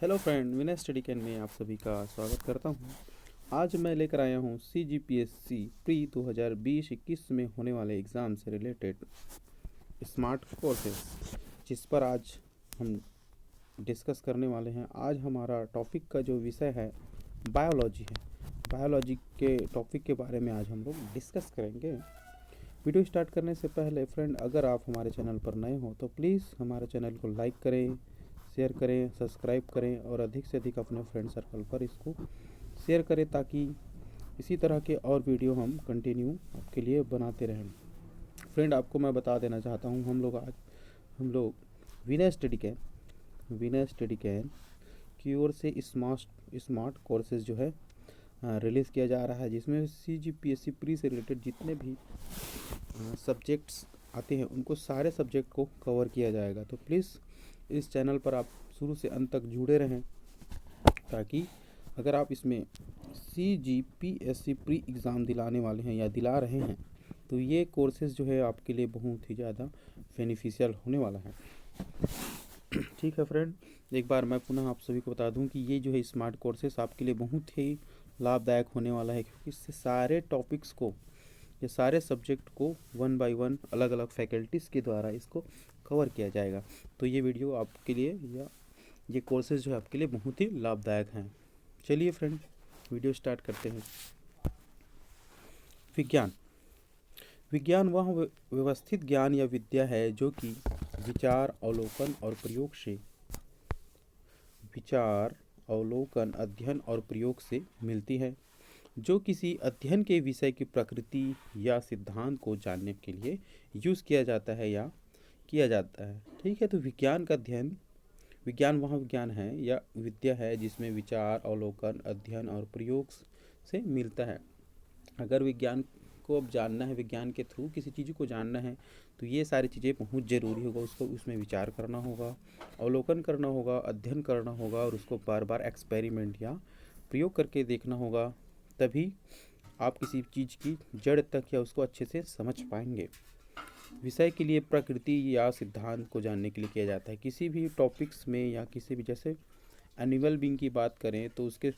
Hello friend, Vinay study can में आप सभी का स्वागत करता हूं। आज मैं लेकर आया हूं CGPSC प्री 2020-21 में होने वाले एग्ज़ाम से रिलेटेड स्मार्ट कोर्सेज, जिस पर आज हम डिस्कस करने वाले हैं। आज हमारा टॉपिक का जो विषय है बायोलॉजी है। बायोलॉजी के टॉपिक के बारे में आज हम लोग डिस्कस करेंगे। वीडियो स्टार्ट करने से पहले फ्रेंड, अगर आप हमारे चैनल पर नए हो तो प्लीज़ हमारे चैनल को लाइक करें, शेयर करें, सब्सक्राइब करें और अधिक से अधिक अपने फ्रेंड सर्कल पर इसको शेयर करें, ताकि इसी तरह के और वीडियो हम कंटिन्यू आपके लिए बनाते रहें। फ्रेंड, आपको मैं बता देना चाहता हूँ, हम लोग विनय स्टडी कैन की ओर से स्मार्ट कोर्सेज जो है रिलीज़ किया जा रहा है, जिसमें CGPSC प्री से रिलेटेड जितने भी सब्जेक्ट्स आते हैं उनको सारे सब्जेक्ट को कवर किया जाएगा। तो प्लीज़ इस चैनल पर आप शुरू से अंत तक जुड़े रहें, ताकि अगर आप इसमें CGPSC प्री एग्ज़ाम दिलाने वाले हैं या दिला रहे हैं तो ये कोर्सेज़ जो है आपके लिए बहुत ही ज़्यादा बेनिफिशियल होने वाला है। ठीक है फ्रेंड, एक बार मैं पुनः आप सभी को बता दूं कि ये जो है स्मार्ट कोर्सेस आपके लिए बहुत ही लाभदायक होने वाला है, क्योंकि इससे सारे टॉपिक्स को या सारे सब्जेक्ट को वन बाय वन अलग अलग फैकल्टीज़ के द्वारा इसको कवर किया जाएगा। तो ये वीडियो आपके लिए या ये कोर्सेज जो है आपके लिए बहुत ही लाभदायक हैं। चलिए फ्रेंड, वीडियो स्टार्ट करते हैं। विज्ञान वह व्यवस्थित ज्ञान या विद्या है जो कि अध्ययन और प्रयोग से मिलती है, जो किसी अध्ययन के विषय की प्रकृति या सिद्धांत को जानने के लिए यूज़ किया जाता है या किया जाता है। ठीक है, तो विज्ञान वह विज्ञान है या विद्या है जिसमें विचार, अवलोकन, अध्ययन और प्रयोग से मिलता है। अगर विज्ञान को अब जानना है, विज्ञान के थ्रू किसी चीज़ को जानना है, तो ये सारी चीज़ें बहुत ज़रूरी होगा। उसको उसमें विचार करना होगा, अवलोकन करना होगा, अध्ययन करना होगा और उसको बार बार एक्सपेरिमेंट या प्रयोग करके देखना होगा। तभी आप किसी चीज़ की जड़ तक या उसको अच्छे से समझ पाएंगे। विषय के लिए प्रकृति या सिद्धांत को जानने के लिए किया जाता है। किसी भी टॉपिक्स में या किसी भी, जैसे एनिमल बीइंग की बात करें तो उसके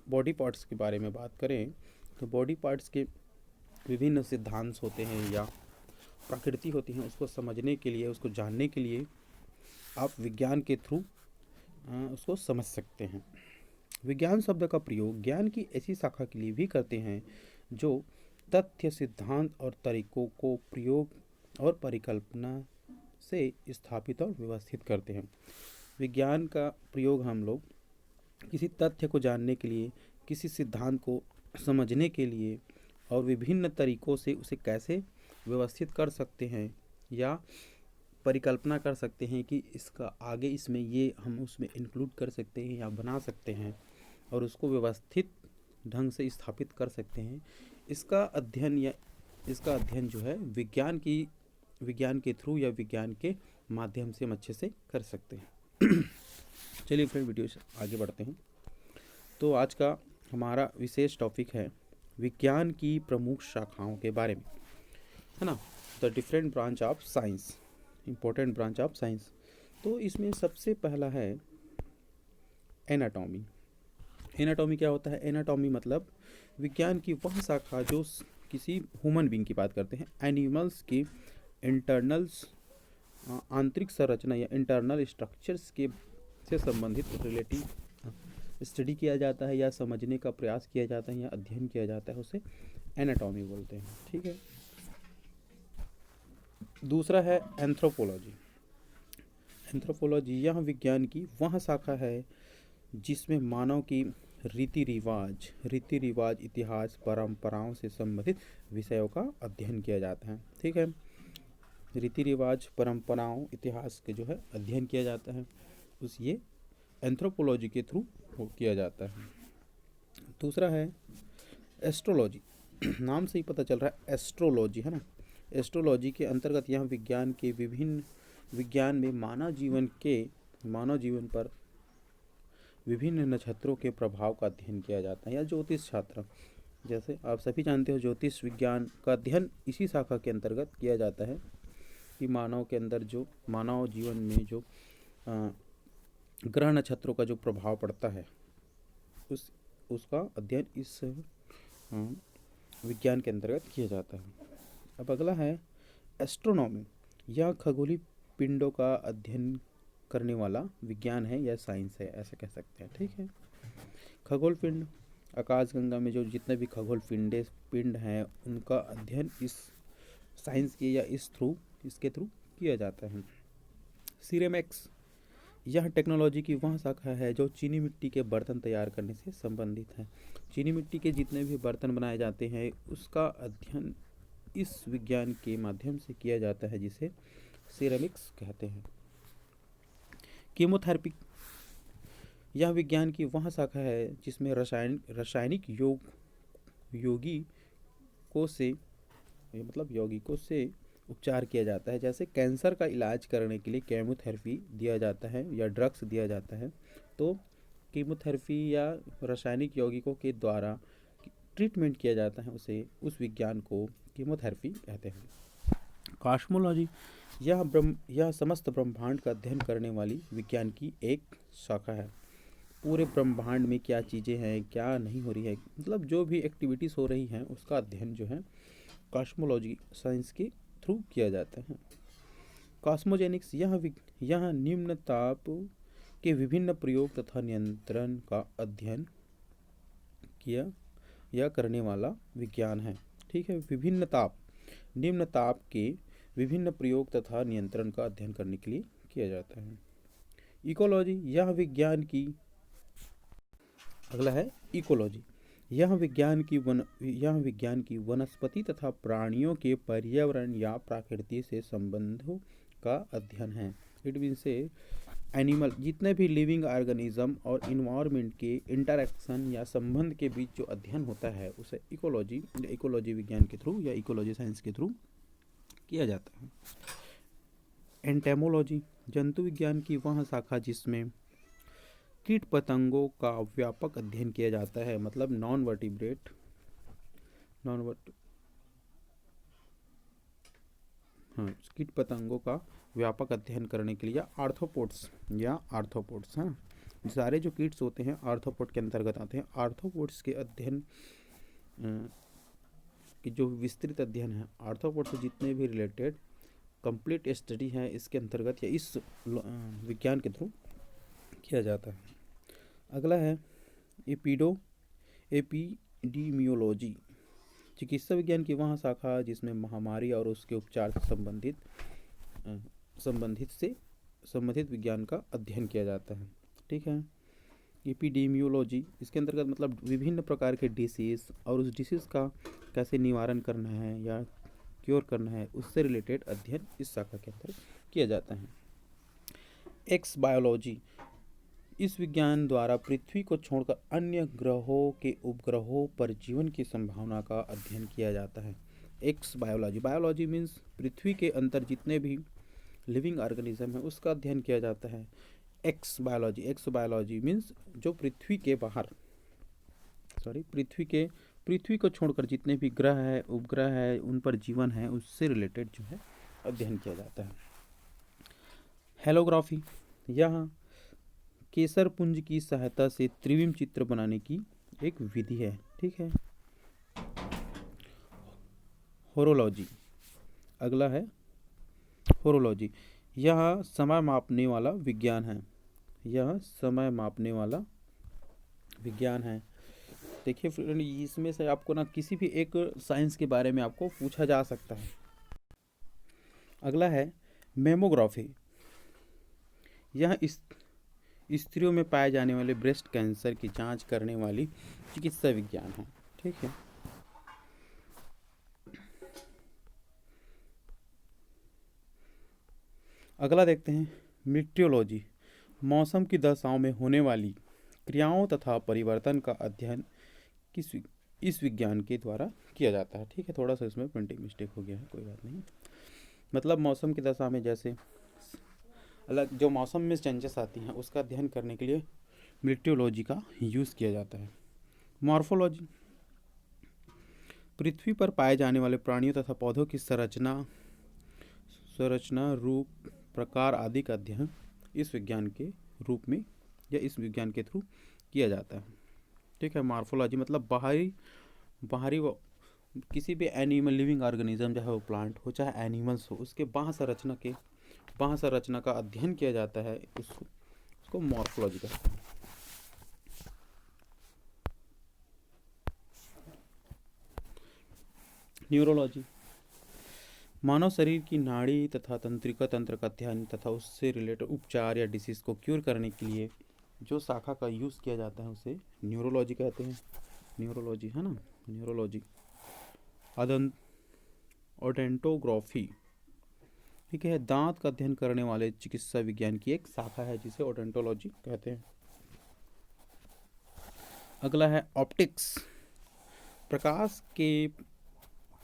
बॉडी पार्ट्स के बारे में बात करें तो बॉडी पार्ट्स के विभिन्न सिद्धांत होते हैं या प्रकृति होती हैं। उसको समझने के लिए, उसको जानने के लिए आप विज्ञान के थ्रू उसको समझ सकते हैं। विज्ञान शब्द का प्रयोग ज्ञान की ऐसी शाखा के लिए भी करते हैं जो तथ्य, सिद्धांत और तरीकों को प्रयोग और परिकल्पना से स्थापित और व्यवस्थित करते हैं। विज्ञान का प्रयोग हम लोग किसी तथ्य को जानने के लिए, किसी सिद्धांत को समझने के लिए और विभिन्न तरीकों से उसे कैसे व्यवस्थित कर सकते हैं या परिकल्पना कर सकते हैं कि इसका आगे इसमें ये हम उसमें इंक्लूड कर सकते हैं या बना सकते हैं और उसको व्यवस्थित ढंग से स्थापित कर सकते हैं। इसका अध्ययन जो है विज्ञान के थ्रू या विज्ञान के माध्यम से हम अच्छे से कर सकते हैं। चलिए फ्रेंड, वीडियो से आगे बढ़ते हैं। तो आज का हमारा विशेष टॉपिक है विज्ञान की प्रमुख शाखाओं के बारे में, है ना। The different branch of science, important branch of science. तो इसमें सबसे पहला है एनाटॉमी। एनाटॉमी क्या होता है? एनाटॉमी मतलब विज्ञान की वह शाखा जो किसी ह्यूमन बीइंग की बात करते हैं, एनिमल्स की इंटरनल्स, आंतरिक संरचना या इंटरनल स्ट्रक्चर्स के से संबंधित रिलेटिव स्टडी किया जाता है या समझने का प्रयास किया जाता है या अध्ययन किया जाता है, उसे एनाटॉमी बोलते हैं। ठीक है। दूसरा है एंथ्रोपोलॉजी। एंथ्रोपोलॉजी यह विज्ञान की वह शाखा है जिसमें मानव की रीति रिवाज, इतिहास, परंपराओं से संबंधित विषयों का अध्ययन किया जाता है। ठीक है, रीति रिवाज, परंपराओं, इतिहास के जो है अध्ययन किया जाता है, ये एंथ्रोपोलॉजी के थ्रू किया जाता है। दूसरा है एस्ट्रोलॉजी। नाम से ही पता चल रहा है एस्ट्रोलॉजी, है ना। एस्ट्रोलॉजी के अंतर्गत यह विज्ञान में मानव जीवन पर विभिन्न नक्षत्रों के प्रभाव का अध्ययन किया जाता है। या ज्योतिष शास्त्र, जैसे आप सभी जानते हो, ज्योतिष विज्ञान का अध्ययन इसी शाखा के अंतर्गत किया जाता है कि मानव जीवन में जो ग्रह नक्षत्रों का जो प्रभाव पड़ता है उसका अध्ययन इस विज्ञान के अंतर्गत किया जाता है। अब अगला है एस्ट्रोनॉमी। यह खगोलीय पिंडों का अध्ययन करने वाला विज्ञान है या साइंस है, ऐसा कह सकते हैं। ठीक है, खगोल पिंड, आकाशगंगा में जो जितने भी खगोल पिंड हैं उनका अध्ययन इस साइंस के या इसके थ्रू किया जाता है। सिरेमिक्स, यह टेक्नोलॉजी की वह शाखा है जो चीनी मिट्टी के बर्तन तैयार करने से संबंधित है। चीनी मिट्टी के जितने भी बर्तन बनाए जाते हैं उसका अध्ययन इस विज्ञान के माध्यम से किया जाता है, जिसे सिरेमिक्स कहते हैं। कीमोथेरेपी, यह विज्ञान की वह शाखा है जिसमें रासायनिक यौगिकों से उपचार किया जाता है। जैसे कैंसर का इलाज करने के लिए केमोथेरेपी दिया जाता है या ड्रग्स दिया जाता है, तो कीमोथेरेपी या रासायनिक यौगिकों के द्वारा ट्रीटमेंट किया जाता है, उस विज्ञान को कीमोथेरेपी कहते हैं। कॉस्मोलॉजी, यह समस्त ब्रह्मांड का अध्ययन करने वाली विज्ञान की एक शाखा है। पूरे ब्रह्मांड में क्या चीज़ें हैं, क्या नहीं हो रही है, मतलब जो भी एक्टिविटीज़ हो रही हैं उसका अध्ययन जो है कॉस्मोलॉजी साइंस के थ्रू किया जाता है। कॉस्मोजेनिक्स, यह निम्न ताप के विभिन्न प्रयोग तथा नियंत्रण का अध्ययन किया या करने वाला विज्ञान है। ठीक है, निम्न ताप के विभिन्न प्रयोग तथा नियंत्रण का अध्ययन करने के लिए किया जाता है। इकोलॉजी, अगला है इकोलॉजी। यह विज्ञान की वनस्पति तथा प्राणियों के पर्यावरण या प्रकृति से संबंधों का अध्ययन है। इट मीन से एनिमल, जितने भी लिविंग ऑर्गेनिज्म और इन्वायरमेंट के इंटरेक्शन या संबंध के बीच जो अध्ययन होता है उसे इकोलॉजी विज्ञान के थ्रू या इकोलॉजी साइंस के थ्रू किया जाता है। एंटेमोलॉजी, जंतु विज्ञान की वह शाखा जिसमें कीट पतंगों का व्यापक अध्ययन किया जाता है, मतलब कीट पतंगों का व्यापक अध्ययन करने के लिए आर्थ्रोपोड्स हैं। सारे जो कीट्स होते हैं आर्थ्रोपोड के अंतर्गत आते हैं। आर्थ्रोपोड्स के अध्ययन की जो विस्तृत अध्ययन है, आर्थ्रोपोड से जितने भी रिलेटेड कंप्लीट स्टडी है इसके अंतर्गत या इस विज्ञान के थ्रू किया जाता है। अगला है एपिडीमियोलॉजी। चिकित्सा विज्ञान की वह शाखा जिसमें महामारी और उसके उपचार से संबंधित विज्ञान का अध्ययन किया जाता है। ठीक है, एपिडीमियोलॉजी इसके अंतर्गत मतलब विभिन्न प्रकार के डिसीज़ और उस डिसीज़ का कैसे निवारण करना है या क्योर करना है उससे रिलेटेड अध्ययन इस शाखा के अंतर्गत किया जाता है। एक्स बायोलॉजी, इस विज्ञान द्वारा पृथ्वी को छोड़कर अन्य ग्रहों के उपग्रहों पर जीवन की संभावना का अध्ययन किया जाता है। एक्स बायोलॉजी मीन्स पृथ्वी के अंदर जितने भी लिविंग ऑर्गेनिज्म है उसका अध्ययन किया जाता है। एक्स बायोलॉजी मीन्स जो पृथ्वी को छोड़कर जितने भी ग्रह है उपग्रह है उन पर जीवन है उससे रिलेटेड जो है अध्ययन किया जाता है। हेलोग्राफी, यह केसर पुंज की सहायता से त्रिविम चित्र बनाने की एक विधि है। ठीक है। होरोलॉजी, अगला है होरोलॉजी। यह समय मापने वाला विज्ञान है। देखिए फ्रेंड, इसमें से आपको ना किसी भी एक साइंस के बारे में आपको पूछा जा सकता है। अगला है मेमोग्राफी। यह स्त्रियों में पाए जाने वाले ब्रेस्ट कैंसर की जांच करने वाली चिकित्सा विज्ञान है। ठीक है। अगला देखते हैं मीटियोलॉजी। मौसम की दशाओं में होने वाली क्रियाओं तथा परिवर्तन का अध्ययन इस विज्ञान के द्वारा किया जाता है। ठीक है, थोड़ा सा इसमें प्रिंटिंग मिस्टेक हो गया है, कोई बात नहीं। मतलब मौसम की दशा में जैसे अलग जो मौसम में चेंजेस आती हैं उसका अध्ययन करने के लिए मीटियोलॉजी का यूज़ किया जाता है। मॉर्फोलॉजी, पृथ्वी पर पाए जाने वाले प्राणियों तथा पौधों की संरचना, रूप, प्रकार आदि का अध्ययन इस विज्ञान के रूप में या इस विज्ञान के थ्रू किया जाता है। ठीक है। मॉर्फोलॉजी मतलब बाहरी किसी भी एनिमल लिविंग ऑर्गेनिज्म, चाहे वो प्लांट हो चाहे एनिमल्स हो, उसके बाह्य संरचना का अध्ययन किया जाता है, उसको मॉर्फोलॉजी कहते हैं। न्यूरोलॉजी मानव शरीर की नाड़ी तथा तंत्रिका तंत्र का अध्ययन तथा उससे रिलेटेड उपचार या डिसीज को क्यूर करने के लिए जो शाखा का यूज़ किया जाता है उसे न्यूरोलॉजी कहते हैं। न्यूरोलॉजी है ना, न्यूरोलॉजी। ओडेंटोग्राफी, ठीक है, दांत का अध्ययन करने वाले चिकित्सा विज्ञान की एक शाखा है जिसे ओडेंटोलॉजी कहते हैं। अगला है ऑप्टिक्स, प्रकाश के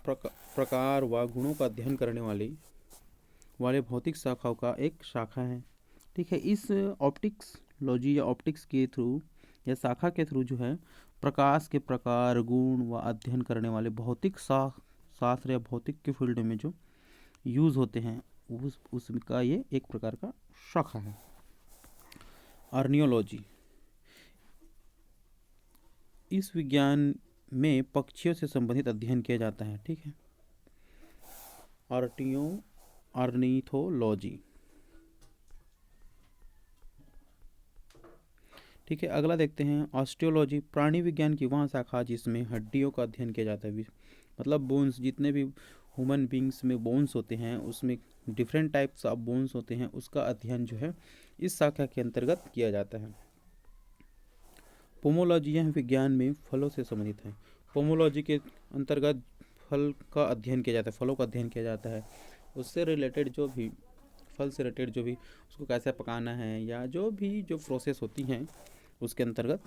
प्रकार व गुणों का अध्ययन करने वाले भौतिक शाखाओं का एक शाखा है। ठीक है। इस ऑप्टिक्सलॉजी या ऑप्टिक्स के थ्रू या शाखा के थ्रू जो है प्रकाश के प्रकार गुण व अध्ययन करने वाले भौतिक शास्त्र या भौतिक के फील्ड में जो यूज़ होते हैं उसका ये एक प्रकार का शाखा है। अर्नियोलॉजी, इस विज्ञान में पक्षियों से संबंधित अध्ययन किया जाता है। ठीक है। ऑर्निथोलॉजी, ठीक है। अगला देखते हैं ऑस्टियोलॉजी, प्राणी विज्ञान की वह शाखा जिसमें हड्डियों का अध्ययन किया जाता है। मतलब बोन्स, जितने भी ह्यूमन बींग्स में बोन्स होते हैं उसमें डिफरेंट टाइप्स ऑफ बोन्स होते हैं, उसका अध्ययन जो है इस शाखा के अंतर्गत किया जाता है। पोमोलॉजी, यह विज्ञान में फलों से संबंधित है। पोमोलॉजी के अंतर्गत फल का अध्ययन किया जाता है, फलों का अध्ययन किया जाता है। उससे रिलेटेड जो भी फल से रिलेटेड जो भी उसको कैसे पकाना है या जो प्रोसेस होती हैं उसके अंतर्गत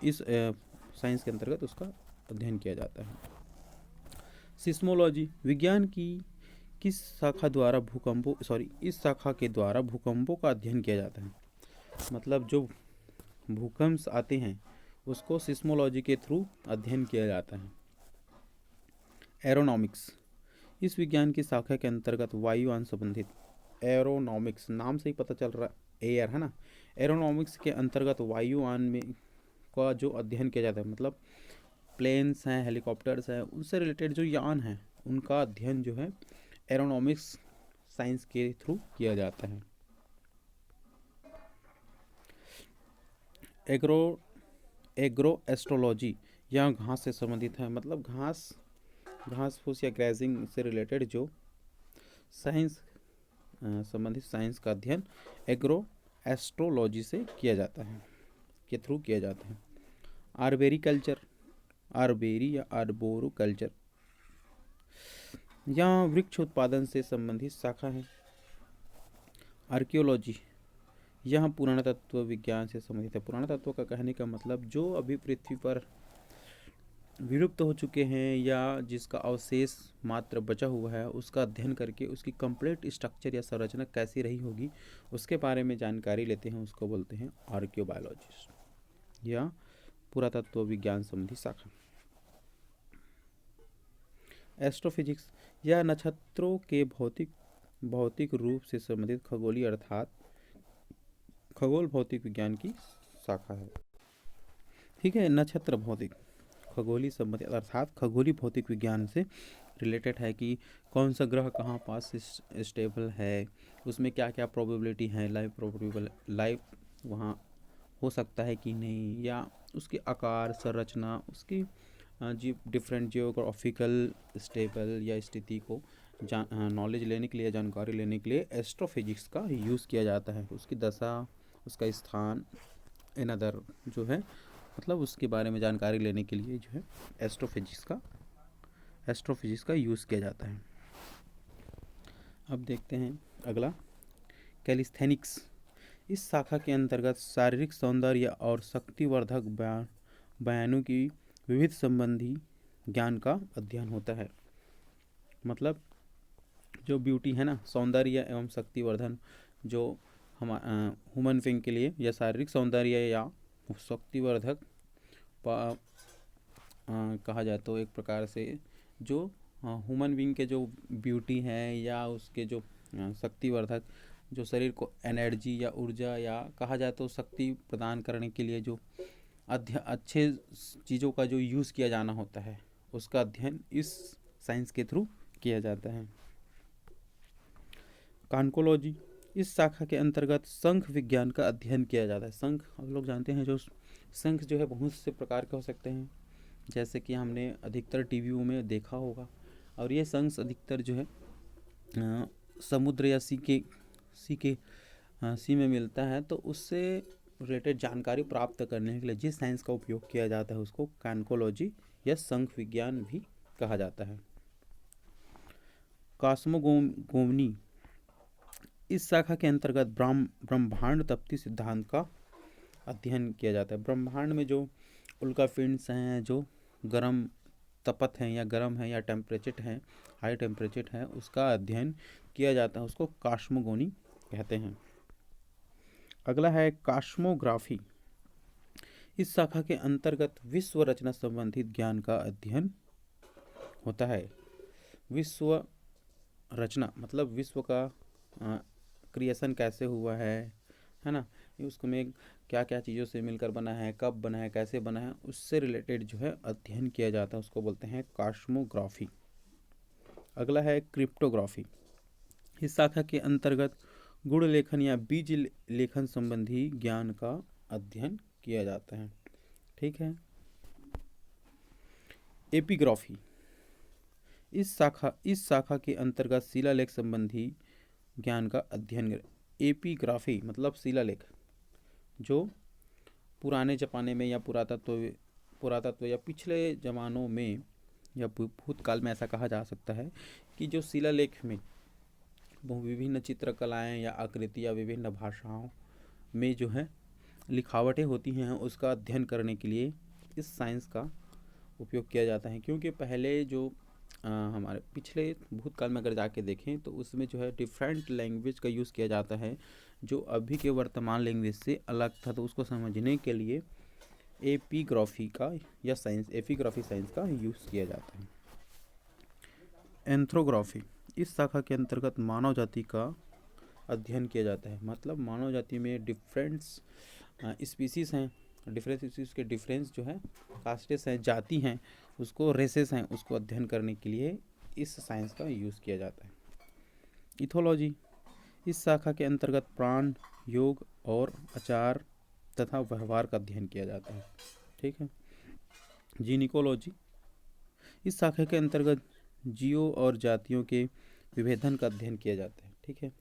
इस साइंस के अंतर्गत उसका अध्ययन किया जाता है। सिस्मोलॉजी, विज्ञान की इस शाखा के द्वारा भूकंपों का अध्ययन किया जाता है। मतलब जो भूकंप आते हैं उसको सिस्मोलॉजी के थ्रू अध्ययन किया जाता है। एरोनॉमिक्स, इस विज्ञान की शाखा के अंतर्गत वायुयान संबंधित, एरोनॉमिक्स नाम से ही पता चल रहा है एयर है ना, एरोनॉमिक्स के अंतर्गत वायुयान में का जो अध्ययन किया जाता है, मतलब प्लेन्स हैं, हेलीकॉप्टर्स हैं, उनसे रिलेटेड जो यान हैं उनका अध्ययन जो है एरोनॉमिक्स साइंस के थ्रू किया जाता है। एग्रो एस्ट्रोलॉजी, यह घास से संबंधित है। मतलब घास फूस या ग्रेजिंग से रिलेटेड जो साइंस संबंधित साइंस का अध्ययन एग्रो एस्ट्रोलॉजी से किया जाता है, के थ्रू किया जाता है। आर्बेरी या आर्बोरो कल्चर, यहाँ वृक्ष उत्पादन से संबंधित शाखा है। आर्कियोलॉजी, यह पुरातत्व विज्ञान से संबंधित है। पुरातत्व का कहने का मतलब जो अभी पृथ्वी पर विलुप्त हो चुके हैं या जिसका अवशेष मात्र बचा हुआ है उसका अध्ययन करके उसकी कंप्लीट स्ट्रक्चर या संरचना कैसी रही होगी उसके बारे में जानकारी लेते हैं, उसको बोलते हैं आर्कियोबायोलॉजिस्ट या पुरातत्व विज्ञान संबंधी शाखा। एस्ट्रोफिजिक्स, यह नक्षत्रों के भौतिक रूप से संबंधित खगोलीय अर्थात खगोल भौतिक विज्ञान की शाखा है। ठीक है। नक्षत्र भौतिक खगोली संबंधित अर्थात खगोली भौतिक विज्ञान से रिलेटेड है कि कौन सा ग्रह कहाँ पास स्टेबल है, उसमें क्या क्या प्रोबेबिलिटी है, लाइफ वहाँ हो सकता है कि नहीं, या उसके आकार संरचना उसकी डिफरेंट जियोग्राफिकल स्टेबल या स्थिति को नॉलेज लेने के लिए, जानकारी लेने के लिए एस्ट्रोफिजिक्स का यूज़ किया जाता है। उसकी दशा, उसका स्थान इन अदर जो है मतलब उसके बारे में जानकारी लेने के लिए जो है एस्ट्रोफिजिक्स का यूज़ किया जाता है। अब देखते हैं अगला कैलिस्थेनिक्स, इस शाखा के अंतर्गत शारीरिक सौंदर्य और शक्तिवर्धक बयानों की विविध संबंधी ज्ञान का अध्ययन होता है। मतलब जो ब्यूटी है ना, सौंदर्य एवं शक्तिवर्धन जो हम ह्यूमन बीइंग के लिए या शारीरिक सौंदर्य या शक्तिवर्धक कहा जाए तो एक प्रकार से जो ह्यूमन बीइंग के जो ब्यूटी है या उसके जो शक्तिवर्धक जो शरीर को एनर्जी या ऊर्जा या कहा जाए तो शक्ति प्रदान करने के लिए जो अच्छे चीज़ों का जो यूज़ किया जाना होता है, उसका अध्ययन इस साइंस के थ्रू किया जाता है। कान्कोलॉजी, इस शाखा के अंतर्गत शंख विज्ञान का अध्ययन किया जाता है। शंख हम लोग जानते हैं, जो शंख जो है बहुत से प्रकार के हो सकते हैं, जैसे कि हमने अधिकतर टीवियों में देखा होगा। और ये शंख अधिकतर जो है समुद्र या सी में मिलता है, तो उससे रिलेटेड जानकारी प्राप्त करने के लिए जिस साइंस का उपयोग किया जाता है उसको कान्कोलॉजी या शंख विज्ञान भी कहा जाता है। कॉस्मोगोनी, इस शाखा के अंतर्गत ब्रह्मांड तत्व सिद्धांत का अध्ययन किया जाता है। ब्रह्मांड में जो उल्कापिंड्स हैं, जो गर्म तपत हैं या गर्म है या टेम्परेचर है, हाई टेम्परेचर है, उसका अध्ययन किया जाता है, उसको कॉस्मोगोनी कहते हैं। अगला है कॉस्मोग्राफी। इस शाखा के अंतर्गत विश्व रचना संबंधित ज्ञान का अध्ययन होता है। विश्व रचना मतलब विश्व का क्रिएशन कैसे हुआ है ना, उसको में क्या क्या चीज़ों से मिलकर बना है, कब बना है, कैसे बना है, उससे रिलेटेड जो है अध्ययन किया जाता है, उसको बोलते हैं कॉस्मोग्राफी। अगला है क्रिप्टोग्राफी। इस शाखा के अंतर्गत गुण लेखन या बीज लेखन संबंधी ज्ञान का अध्ययन किया जाता है। ठीक है। एपिग्राफी, इस शाखा के अंतर्गत शिलालेख संबंधी ज्ञान का अध्ययन। एपिग्राफी मतलब शिलालेख, जो पुराने ज़माने में या पुरातत्व या पिछले ज़मानों में या भूतकाल में ऐसा कहा जा सकता है कि जो शिलालेख में विभिन्न चित्रकलाएं या आकृतियाँ विभिन्न भाषाओं में जो है लिखावटें होती हैं, उसका अध्ययन करने के लिए इस साइंस का उपयोग किया जाता है। क्योंकि पहले जो हमारे पिछले भूतकाल में अगर जाके देखें तो उसमें जो है डिफरेंट लैंग्वेज का यूज़ किया जाता है, जो अभी के वर्तमान लैंग्वेज से अलग था, तो उसको समझने के लिए एपिग्राफी साइंस का यूज़ किया जाता है। एंथ्रोग्राफी, इस शाखा के अंतर्गत मानव जाति का अध्ययन किया जाता है। मतलब मानव जाति में डिफरेंट स्पीसीज़ हैं, डिफरेंट स्पीसीज़ के डिफरेंस जो है कास्टेस हैं, जाति हैं, उसको रेसेस हैं, उसको अध्ययन करने के लिए इस साइंस का यूज़ किया जाता है। इथोलॉजी, इस शाखा के अंतर्गत प्राण, योग और आचार तथा व्यवहार का अध्ययन किया जाता है। ठीक है। जीनिकोलॉजी, इस शाखा के अंतर्गत जीवों और जातियों के विभेदन का अध्ययन किया जाता है। ठीक है।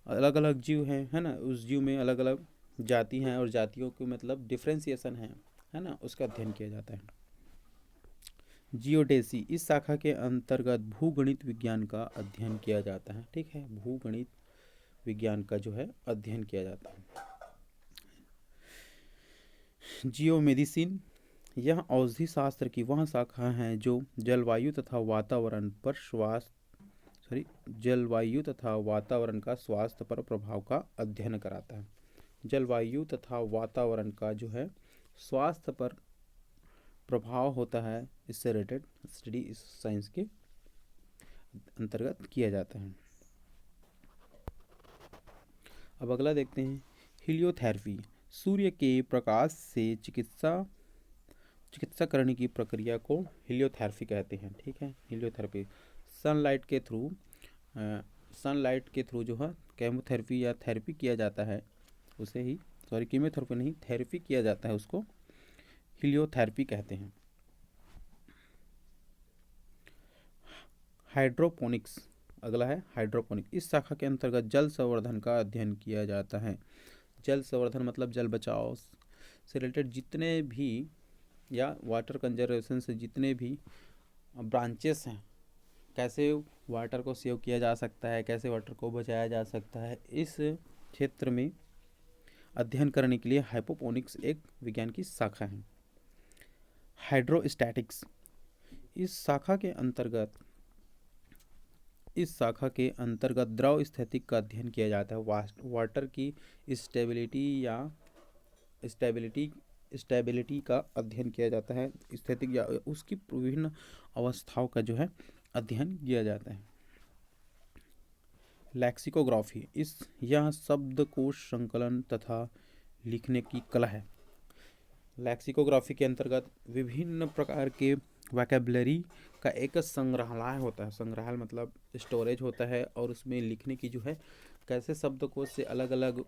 अलग अलग जीव हैं, है ना, उस जीव में अलग अलग जाति हैं और जातियों के मतलब डिफ्रेंसिएशन है ना, उसका अध्ययन किया जाता है। जियोडेसी, इस शाखा के अंतर्गत भूगणित विज्ञान का अध्ययन किया जाता है। ठीक है। भूगणित विज्ञान का जो है अध्ययन किया जाता है। जियोमेडिसिन, यह औषधि शास्त्र की वह शाखा है जो जलवायु तथा वातावरण का स्वास्थ्य पर प्रभाव का अध्ययन कराता है। जलवायु तथा वातावरण का जो है स्वास्थ्य पर प्रभाव होता है, इससे रिलेटेड स्टडी इस साइंस के अंतर्गत किया जाता है। अब अगला देखते हैं हीलियोथेरेपी। सूर्य के प्रकाश से चिकित्सा करने की प्रक्रिया को हीलियोथेरेपी कहते हैं। ठीक है। हीलियोथेरेपी सनलाइट के थ्रू जो है केमोथेरेपी या थेरेपी किया जाता है, उसे ही कीमोथेरेपी नहीं, थेरेपी किया जाता है, उसको हीलियोथेरेपी कहते हैं। हाइड्रोपोनिक्स, अगला है हाइड्रोपोनिक। इस शाखा के अंतर्गत जल संवर्धन का अध्ययन किया जाता है। जल संवर्धन मतलब जल बचाव से रिलेटेड जितने भी या वाटर कंजर्वेशन से जितने भी ब्रांचेस हैं, कैसे वाटर को सेव किया जा सकता है, कैसे वाटर को बचाया जा सकता है, इस क्षेत्र में अध्ययन करने के लिए हाइड्रोपोनिक्स एक विज्ञान की शाखा है। हाइड्रोस्टैटिक्स, इस शाखा के अंतर्गत द्रव स्थितिक का अध्ययन किया जाता है। वाटर की स्टेबिलिटी का अध्ययन किया जाता है, स्थितिक या उसकी विभिन्न अवस्थाओं का जो है अध्ययन किया जाता है। लैक्सिकोग्राफी यह शब्दकोश संकलन तथा लिखने की कला है। लैक्सिकोग्राफी के अंतर्गत विभिन्न प्रकार के वोकैबुलरी का एक संग्रहालय होता है। संग्रहालय मतलब स्टोरेज होता है, और उसमें लिखने की जो है कैसे शब्दकोश से अलग अलग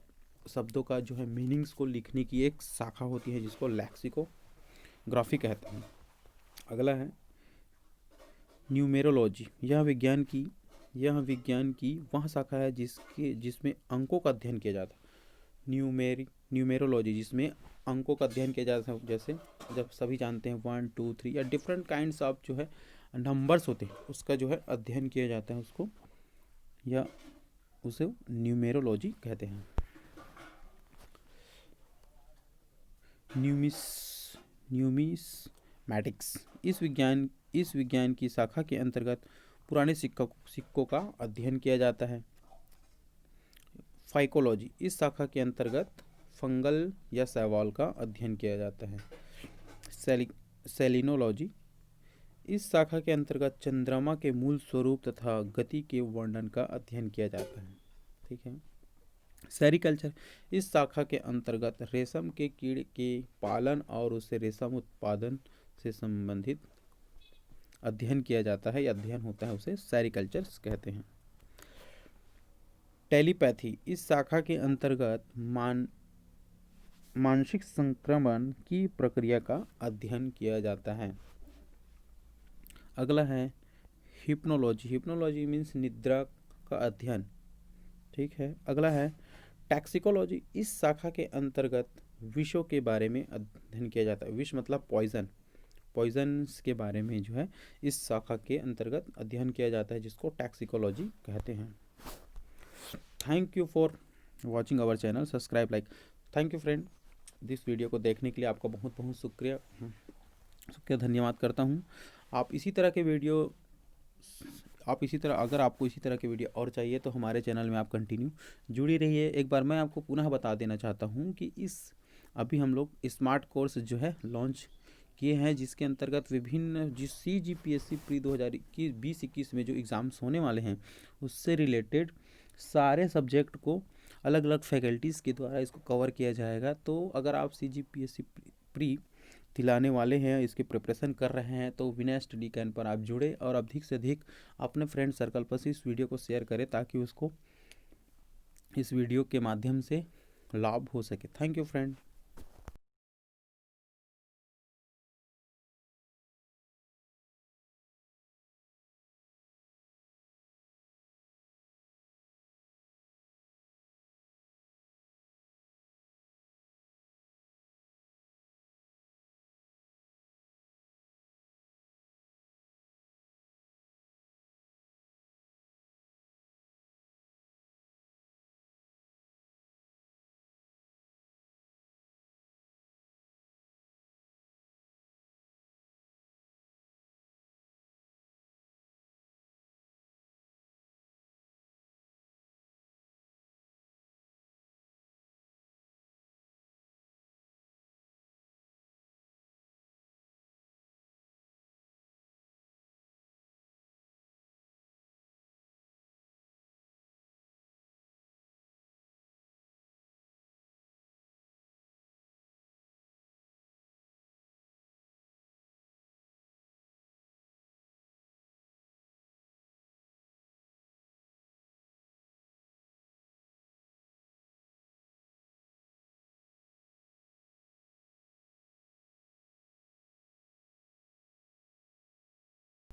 शब्दों का जो है मीनिंग्स को लिखने की एक शाखा होती है, जिसको लैक्सिकोग्राफी कहते हैं। अगला है न्यूमेरोलॉजी। यह विज्ञान की वह शाखा है जिसमें अंकों का अध्ययन किया जाता है। न्यूमेरोलॉजी जिसमें अंकों का अध्ययन किया जाता है, जैसे जब सभी जानते हैं 1 2 3 या डिफरेंट काइंड्स ऑफ जो है नंबर्स होते हैं, उसका जो है अध्ययन किया जाता है उसको, या उसे न्यूमेरोलॉजी कहते हैं। न्यूमिसमैटिक्स इस विज्ञान की शाखा के अंतर्गत पुराने सिक्कों का अध्ययन किया जाता है। फाइकोलॉजी इस शाखा के अंतर्गत फंगल या शैवाल का अध्ययन किया जाता है। सेलिनोलॉजी इस शाखा के अंतर्गत चंद्रमा के मूल स्वरूप तथा गति के वर्णन का अध्ययन किया जाता है। ठीक है। सेरिकल्चर इस शाखा के अंतर्गत रेशम के कीड़े के पालन और उससे रेशम उत्पादन से संबंधित अध्ययन किया जाता है या अध्ययन होता है, उसे सेरिकल्चर कहते हैं। टेलीपैथी इस शाखा के अंतर्गत मानसिक संक्रमण की प्रक्रिया का अध्ययन किया जाता है। अगला है हिप्नोलॉजी। हिप्नोलॉजी मीन्स निद्रा का अध्ययन। ठीक है। अगला है टैक्सिकोलॉजी। इस शाखा के अंतर्गत विषों के बारे में अध्ययन किया जाता है। विष मतलब पॉइजन्स के बारे में जो है इस शाखा के अंतर्गत अध्ययन किया जाता है, जिसको टैक्सिकोलॉजी कहते हैं। Thank you for watching our channel, subscribe, like. Thank you friend, this video को देखने के लिए आपका बहुत बहुत शुक्रिया, धन्यवाद करता हूँ। अगर आपको इसी तरह के वीडियो और चाहिए तो हमारे चैनल में आप कंटिन्यू जुड़ी रहिए। एक बार मैं आपको पुनः बता देना चाहता हूँ कि अभी हम लोग स्मार्ट कोर्स जो है लॉन्च किए हैं, जिसके अंतर्गत विभिन्न CGPSC प्री 2020-21 में जो एग्ज़ाम्स होने वाले हैं उससे रिलेटेड सारे सब्जेक्ट को अलग अलग फैकल्टीज़ के द्वारा इसको कवर किया जाएगा। तो अगर आप CGPSC प्री दिलाने वाले हैं, इसकी प्रिपरेशन कर रहे हैं, तो विनय स्टडी कैंप पर आप जुड़े और अधिक से अधिक अपने फ्रेंड सर्कल पर से इस वीडियो को शेयर करें, ताकि उसको इस वीडियो के माध्यम से लाभ हो सके। Thank you friend.